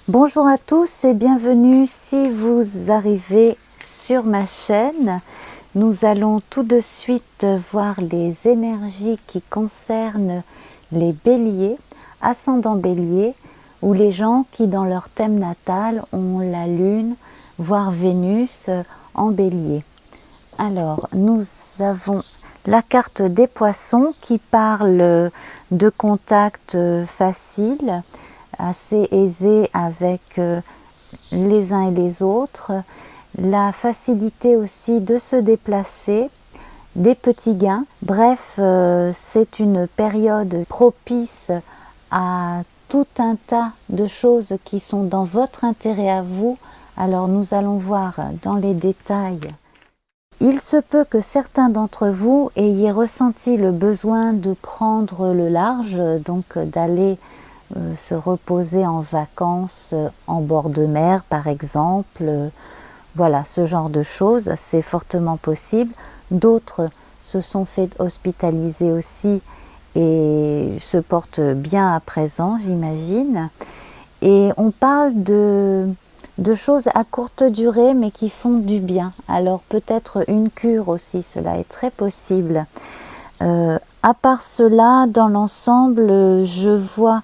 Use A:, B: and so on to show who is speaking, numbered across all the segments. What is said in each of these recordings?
A: Bonjour à tous et bienvenue si vous arrivez sur ma chaîne. Nous allons tout de suite voir les énergies qui concernent les béliers, ascendant bélier, ou les gens qui dans leur thème natal ont la lune, voire Vénus en bélier. Alors, nous avons la carte des poissons qui parle de contact facile, assez aisé avec les uns et les autres, la facilité aussi de se déplacer, des petits gains. Bref, c'est une période propice à tout un tas de choses qui sont dans votre intérêt à vous. Alors nous allons voir dans les détails. Il se peut que certains d'entre vous ayez ressenti le besoin de prendre le large, donc d'aller se reposer en vacances en bord de mer par exemple. Voilà, ce genre de choses, c'est fortement possible. D'autres se sont fait hospitaliser aussi et se portent bien à présent, j'imagine. Et on parle de choses à courte durée mais qui font du bien. Alors peut-être une cure aussi, cela est très possible. À part cela, dans l'ensemble, je vois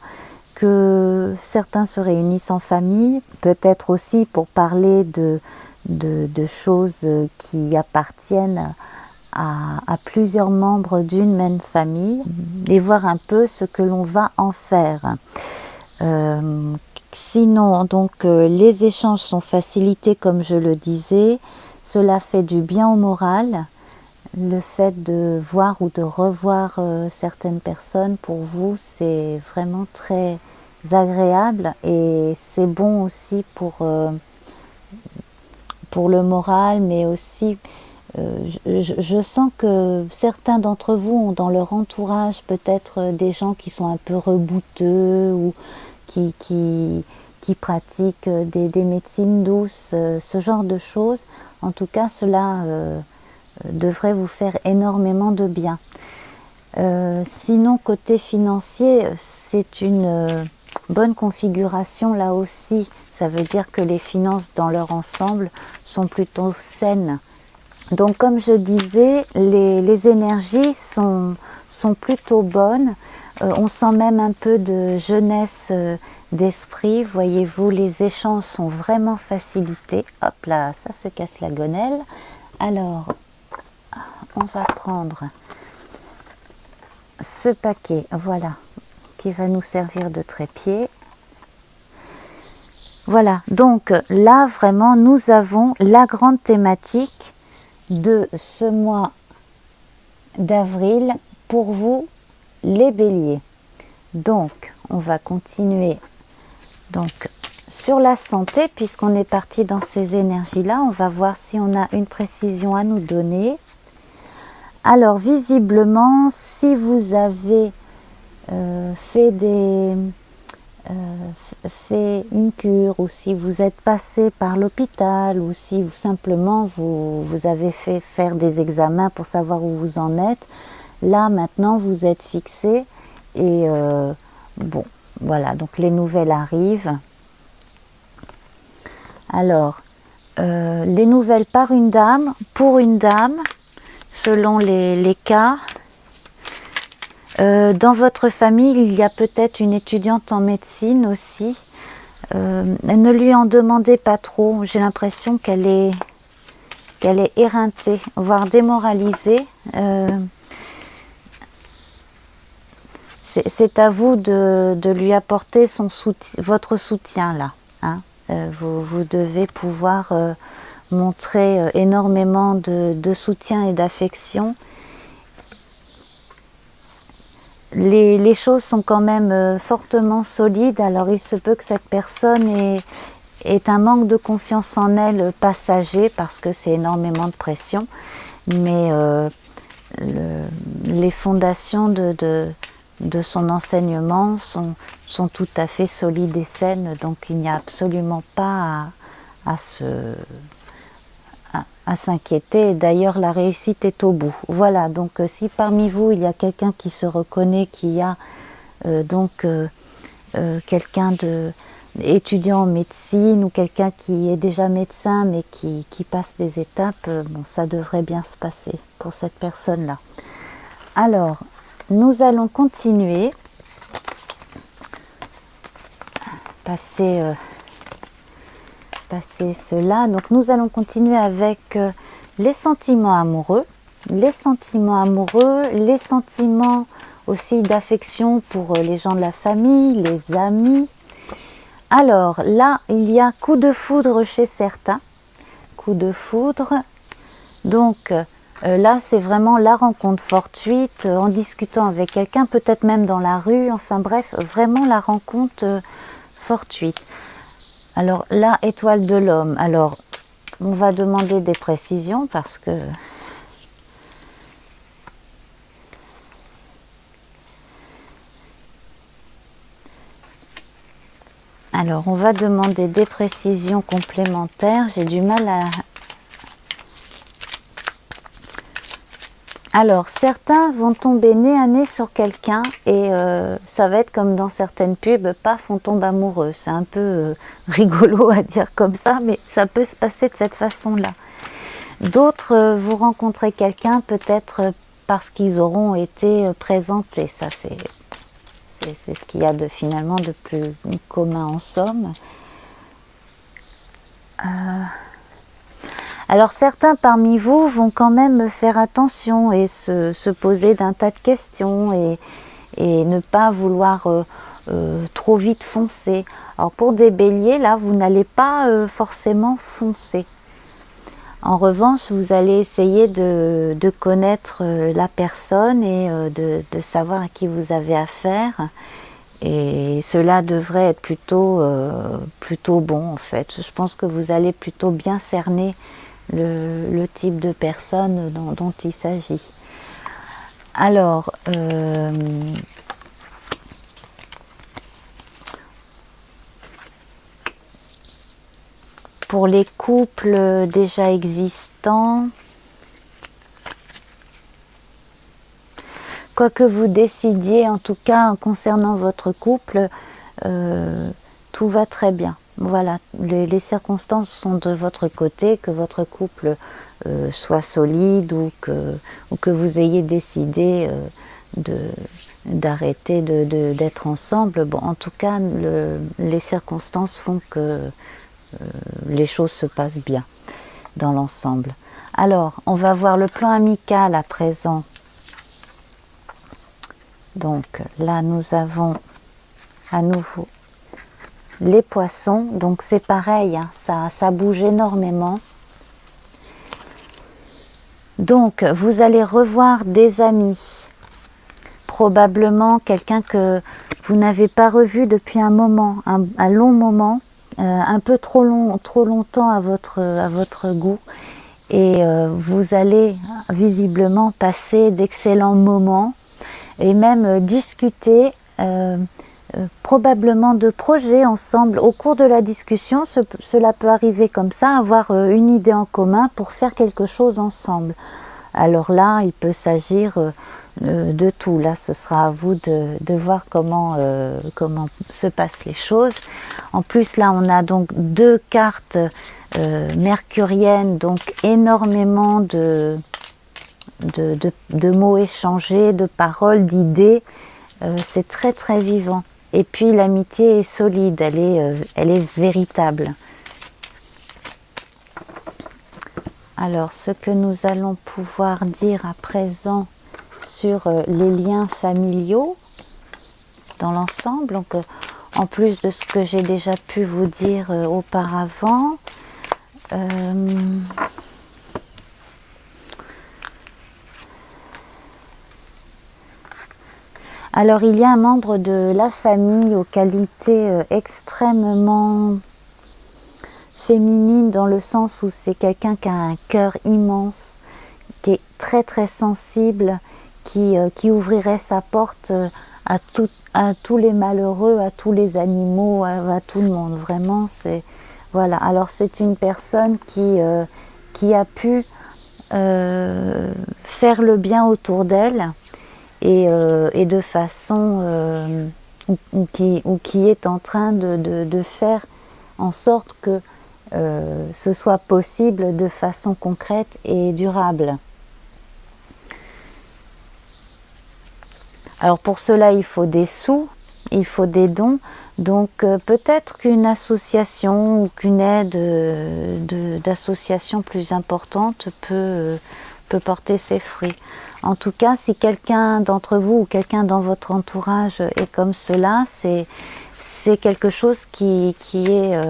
A: que certains se réunissent en famille, peut-être aussi pour parler de choses qui appartiennent à plusieurs membres d'une même famille et voir un peu ce que l'on va en faire. Sinon, donc, les échanges sont facilités comme je le disais, cela fait du bien au moral. Le fait de voir ou de revoir certaines personnes, pour vous, c'est vraiment très agréable et c'est bon aussi pour le moral, mais aussi je sens que certains d'entre vous ont dans leur entourage peut-être des gens qui sont un peu rebouteux ou qui pratiquent des médecines douces, ce genre de choses. En tout cas, cela devrait vous faire énormément de bien. Sinon, côté financier, c'est une bonne configuration là aussi. Ça veut dire que les finances dans leur ensemble sont plutôt saines. Donc comme je disais, les énergies sont plutôt bonnes. On sent même un peu de jeunesse d'esprit. Voyez-vous, les échanges sont vraiment facilités. Hop là, ça se casse la gonelle. Alors, on va prendre ce paquet, voilà, qui va nous servir de trépied. Voilà, donc là vraiment nous avons la grande thématique de ce mois d'avril pour vous les béliers. Donc on va continuer donc sur la santé, puisqu'on est parti dans ces énergies là. On va voir si on a une précision à nous donner. Alors visiblement, si vous avez fait une cure, ou si vous êtes passé par l'hôpital, ou si simplement vous avez fait faire des examens pour savoir où vous en êtes, là maintenant vous êtes fixé et bon, voilà, donc les nouvelles arrivent. Alors, les nouvelles par une dame, pour une dame, selon les cas. Dans votre famille, il y a peut-être une étudiante en médecine aussi. Ne lui en demandez pas trop. J'ai l'impression qu'elle est éreintée, voire démoralisée. C'est à vous de lui apporter votre soutien là. Hein. Vous devez pouvoir montrer énormément de soutien et d'affection. Les choses sont quand même fortement solides, alors il se peut que cette personne ait un manque de confiance en elle passager, parce que c'est énormément de pression, mais les fondations de son enseignement sont tout à fait solides et saines, donc il n'y a absolument pas à s'inquiéter. D'ailleurs, la réussite est au bout. Voilà, donc si parmi vous il y a quelqu'un qui se reconnaît, qui a quelqu'un étudiant en médecine ou quelqu'un qui est déjà médecin mais qui passe des étapes, bon, ça devrait bien se passer pour cette personne-là. Alors, nous allons continuer. Passer cela. Donc nous allons continuer avec les sentiments amoureux. Les sentiments amoureux, les sentiments aussi d'affection pour les gens de la famille, les amis. Alors là, il y a coup de foudre chez certains. Coup de foudre. Donc là, c'est vraiment la rencontre fortuite, en discutant avec quelqu'un, peut-être même dans la rue. Enfin bref, vraiment la rencontre fortuite. Alors là, étoile de l'homme. Alors, on va demander des précisions parce que... Alors, on va demander des précisions complémentaires. J'ai du mal à... Alors, certains vont tomber nez à nez sur quelqu'un et ça va être comme dans certaines pubs, paf, on tombe amoureux. C'est un peu rigolo à dire comme ça, mais ça peut se passer de cette façon-là. D'autres, vous rencontrez quelqu'un peut-être parce qu'ils auront été présentés. Ça, c'est ce qu'il y a de finalement de plus commun en somme. Alors certains parmi vous vont quand même faire attention et se poser d'un tas de questions et ne pas vouloir trop vite foncer. Alors pour des béliers, là, vous n'allez pas forcément foncer. En revanche, vous allez essayer de connaître la personne et de savoir à qui vous avez affaire. Et cela devrait être plutôt bon en fait. Je pense que vous allez plutôt bien cerner le type de personne dont il s'agit. Alors, pour les couples déjà existants, quoi que vous décidiez, en tout cas concernant votre couple, tout va très bien. Voilà, les circonstances sont de votre côté, que votre couple soit solide ou que vous ayez décidé d'arrêter d'être ensemble. Bon, en tout cas, les circonstances font que les choses se passent bien dans l'ensemble. Alors, on va voir le plan amical à présent. Donc là, nous avons à nouveau les poissons. Donc c'est pareil, hein, ça bouge énormément. Donc, vous allez revoir des amis. Probablement quelqu'un que vous n'avez pas revu depuis un moment, un long moment. Un peu trop longtemps à votre goût, et vous allez visiblement passer d'excellents moments et même discuter probablement de projets ensemble. Au cours de la discussion, cela peut arriver comme ça, avoir une idée en commun pour faire quelque chose ensemble. Alors là, il peut s'agir de tout. Là, ce sera à vous de voir comment se passent les choses. En plus, là, on a donc deux cartes mercuriennes, donc énormément de mots échangés, de paroles, d'idées. C'est très très vivant. Et puis l'amitié est solide, elle est véritable. Alors, ce que nous allons pouvoir dire à présent sur les liens familiaux dans l'ensemble, donc en plus de ce que j'ai déjà pu vous dire auparavant, alors il y a un membre de la famille aux qualités extrêmement féminines, dans le sens où c'est quelqu'un qui a un cœur immense, qui est très très sensible, qui ouvrirait sa porte à tous les malheureux, à tous les animaux, à tout le monde. Vraiment, c'est... Voilà. Alors c'est une personne qui a pu faire le bien autour d'elle et de façon ou qui est en train de faire en sorte que ce soit possible de façon concrète et durable. Alors pour cela, il faut des sous, il faut des dons, donc peut-être qu'une association ou qu'une aide d'association plus importante peut porter ses fruits. En tout cas, si quelqu'un d'entre vous ou quelqu'un dans votre entourage est comme cela, c'est quelque chose qui est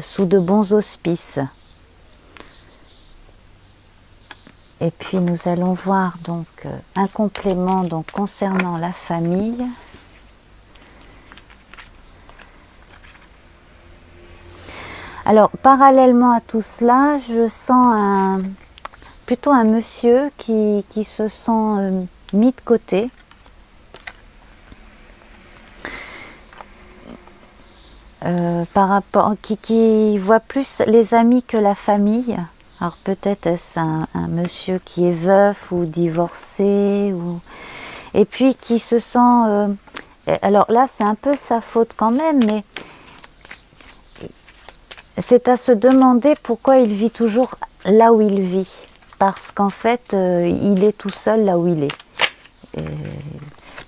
A: sous de bons auspices. Et puis nous allons voir donc un complément donc, concernant la famille. Alors parallèlement à tout cela, je sens plutôt un monsieur qui se sent mis de côté. Par rapport, qui voit plus les amis que la famille. Alors peut-être est-ce un monsieur qui est veuf ou divorcé, et puis qui se sent... alors là c'est un peu sa faute quand même, mais c'est à se demander pourquoi il vit toujours là où il vit. Parce qu'en fait, il est tout seul là où il est.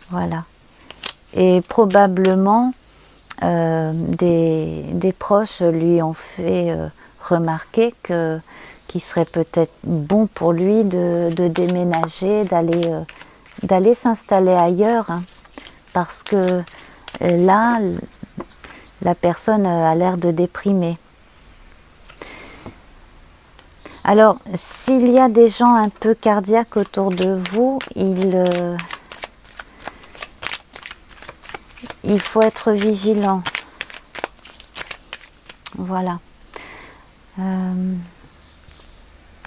A: Voilà. Et probablement, des proches lui ont fait remarquer qu'il serait peut-être bon pour lui de déménager, d'aller s'installer ailleurs, hein, parce que là, la personne a l'air de déprimer. Alors, s'il y a des gens un peu cardiaques autour de vous, il faut être vigilant. Voilà.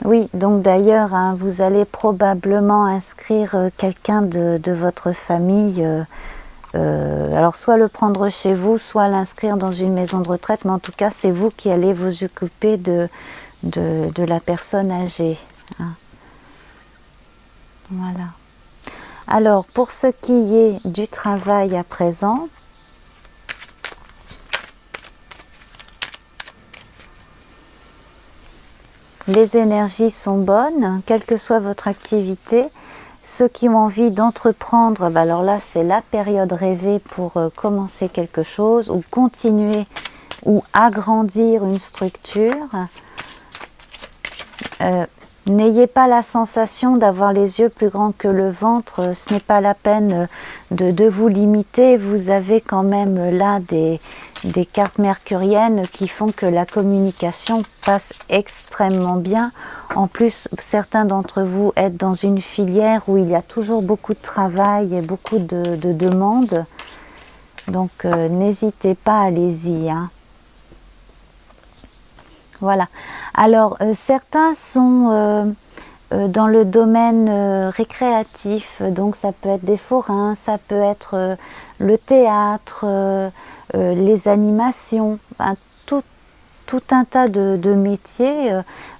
A: Oui, donc d'ailleurs, hein, vous allez probablement inscrire quelqu'un de votre famille. Alors, soit le prendre chez vous, soit l'inscrire dans une maison de retraite. Mais en tout cas, c'est vous qui allez vous occuper de la personne âgée. Hein. Voilà. Alors, pour ce qui est du travail à présent, les énergies sont bonnes, quelle que soit votre activité. Ceux qui ont envie d'entreprendre, alors là, c'est la période rêvée pour commencer quelque chose, ou continuer, ou agrandir une structure. N'ayez pas la sensation d'avoir les yeux plus grands que le ventre, ce n'est pas la peine de vous limiter. Vous avez quand même là des cartes mercuriennes qui font que la communication passe extrêmement bien. En plus, certains d'entre vous êtes dans une filière où il y a toujours beaucoup de travail et beaucoup de demandes. Donc n'hésitez pas, allez-y. Hein. Voilà. Alors, certains sont dans le domaine récréatif, donc ça peut être des forains, ça peut être le théâtre, les animations, hein, tout un tas de métiers,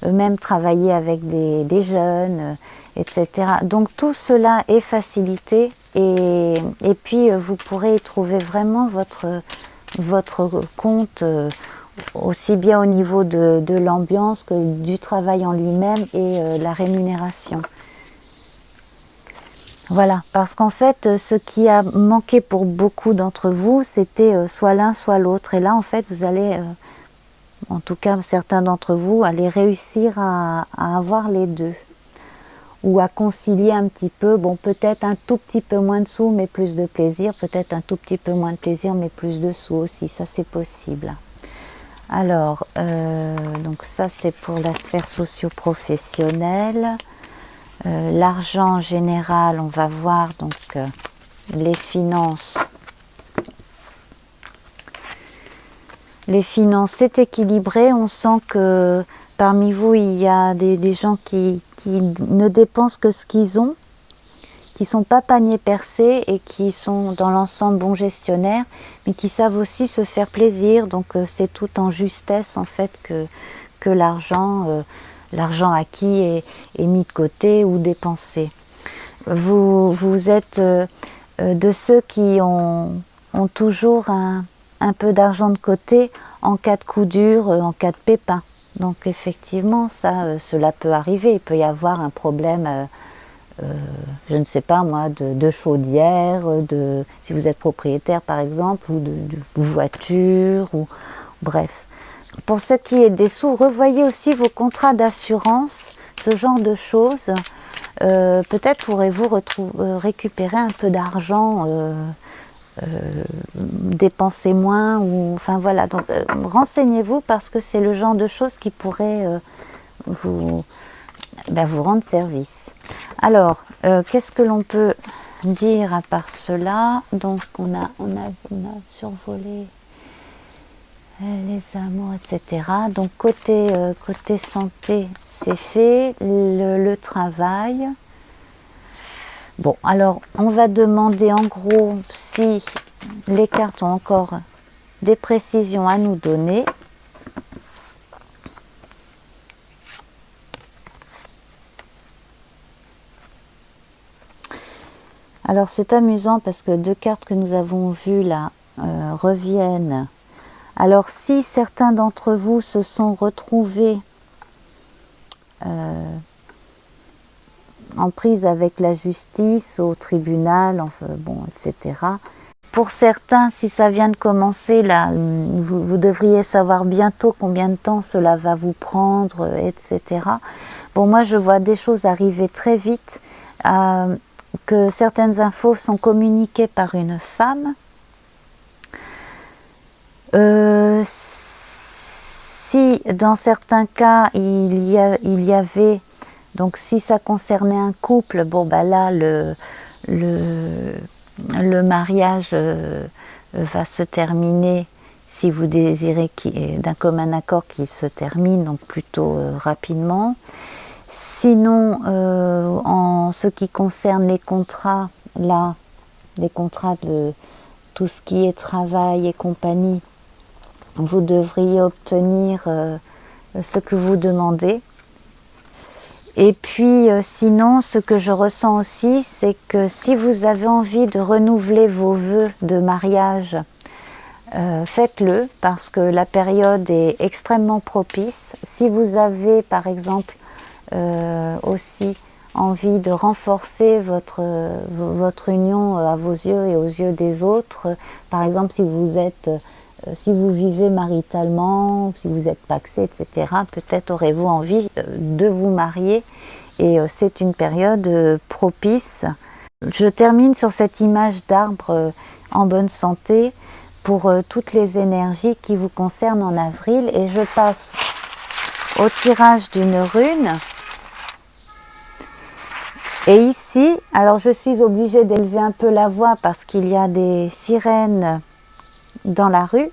A: même travailler avec des jeunes, etc. Donc tout cela est facilité et puis vous pourrez y trouver vraiment votre compte, aussi bien au niveau de l'ambiance que du travail en lui-même et la rémunération. Voilà, parce qu'en fait, ce qui a manqué pour beaucoup d'entre vous, c'était soit l'un, soit l'autre. Et là, en fait, vous allez, en tout cas certains d'entre vous, allez réussir à avoir les deux. Ou à concilier un petit peu, bon, peut-être un tout petit peu moins de sous, mais plus de plaisir. Peut-être un tout petit peu moins de plaisir, mais plus de sous aussi. Ça, c'est possible. Alors, donc ça c'est pour la sphère socio-professionnelle. L'argent en général, on va voir donc les finances. Les finances, c'est équilibré. On sent que parmi vous, il y a des gens qui ne dépensent que ce qu'ils ont, qui ne sont pas panier percés et qui sont dans l'ensemble bons gestionnaires, mais qui savent aussi se faire plaisir. Donc c'est tout en justesse en fait que l'argent acquis est mis de côté ou dépensé. Vous êtes de ceux qui ont ont toujours un peu d'argent de côté en cas de coup dur, en cas de pépin. Donc effectivement, ça, cela peut arriver. Il peut y avoir un problème, je ne sais pas moi, de chaudière, si vous êtes propriétaire par exemple, ou de voiture, ou bref. Pour ce qui est des sous, revoyez aussi vos contrats d'assurance, ce genre de choses. Peut-être pourrez-vous récupérer un peu d'argent, dépenser moins, ou enfin voilà. Donc renseignez-vous parce que c'est le genre de choses qui pourrait vous rendre service. Alors, qu'est-ce que l'on peut dire à part cela? Donc on a survolé les amours, etc. Donc côté santé, c'est fait. Le travail. Bon, alors on va demander en gros si les cartes ont encore des précisions à nous donner. Alors c'est amusant parce que deux cartes que nous avons vues là reviennent. Alors si certains d'entre vous se sont retrouvés en prise avec la justice, au tribunal, enfin, bon, etc. Pour certains, si ça vient de commencer, là, vous devriez savoir bientôt combien de temps cela va vous prendre, etc. Bon, moi je vois des choses arriver très vite, que certaines infos sont communiquées par une femme. Si dans certains cas il y avait, donc si ça concernait un couple, bon ben là le mariage va se terminer, si vous désirez d'un commun accord qu'il se termine, donc plutôt rapidement. Sinon, en ce qui concerne les contrats, là, les contrats de tout ce qui est travail et compagnie, vous devriez obtenir ce que vous demandez. Et puis sinon, ce que je ressens aussi, c'est que si vous avez envie de renouveler vos vœux de mariage, faites-le parce que la période est extrêmement propice. Si vous avez par exemple aussi envie de renforcer votre union à vos yeux et aux yeux des autres, par exemple si vous vivez maritalement, si vous êtes pacsé, etc., peut-être aurez-vous envie de vous marier et c'est une période propice. Je termine sur cette image d'arbre en bonne santé pour toutes les énergies qui vous concernent en avril et je passe au tirage d'une rune. Et ici, alors je suis obligée d'élever un peu la voix parce qu'il y a des sirènes dans la rue.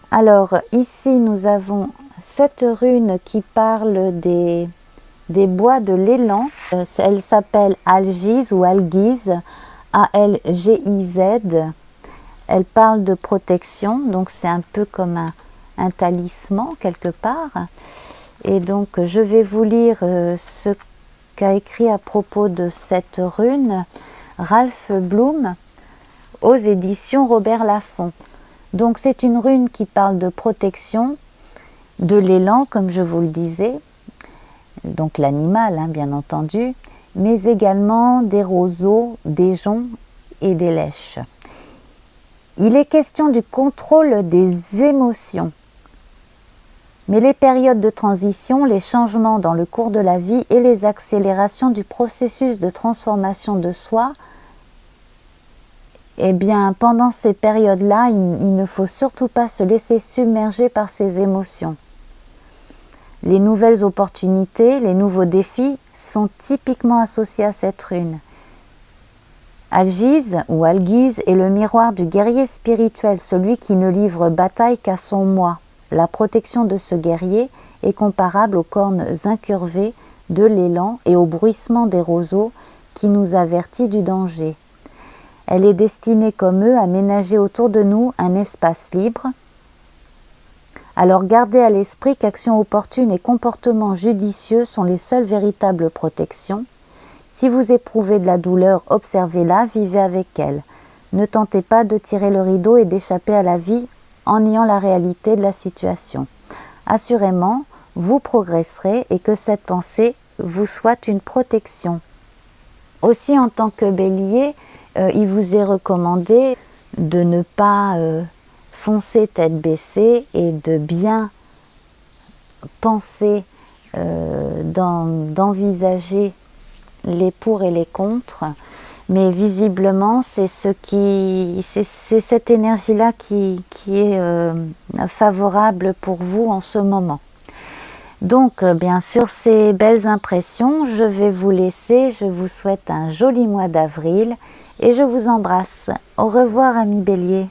A: Alors ici nous avons cette rune qui parle des bois de l'élan. Elle s'appelle Algiz ou Algiz, A-L-G-I-Z. Elle parle de protection, donc c'est un peu comme un talisman quelque part. Et donc je vais vous lire ce qu'a écrit à propos de cette rune Ralph Bloom aux éditions Robert Laffont. Donc c'est une rune qui parle de protection, de l'élan comme je vous le disais, donc l'animal bien entendu, mais également des roseaux, des joncs et des lèches. Il est question du contrôle des émotions. Mais les périodes de transition, les changements dans le cours de la vie et les accélérations du processus de transformation de soi, eh bien, pendant ces périodes-là, il ne faut surtout pas se laisser submerger par ces émotions. Les nouvelles opportunités, les nouveaux défis sont typiquement associés à cette rune. Algiz ou Algiz est le miroir du guerrier spirituel, celui qui ne livre bataille qu'à son moi. La protection de ce guerrier est comparable aux cornes incurvées de l'élan et au bruissement des roseaux qui nous avertit du danger. Elle est destinée comme eux à ménager autour de nous un espace libre. Alors gardez à l'esprit qu'actions opportunes et comportements judicieux sont les seules véritables protections. Si vous éprouvez de la douleur, observez-la, vivez avec elle. Ne tentez pas de tirer le rideau et d'échapper à la vie en niant la réalité de la situation. Assurément, vous progresserez et que cette pensée vous soit une protection. Aussi, en tant que bélier, il vous est recommandé de ne pas foncer tête baissée et de bien penser, d'envisager les pour et les contre, mais visiblement c'est cette énergie-là qui est favorable pour vous en ce moment. Donc bien sûr, ces belles impressions, je vais vous laisser, je vous souhaite un joli mois d'avril et je vous embrasse. Au revoir amis Bélier.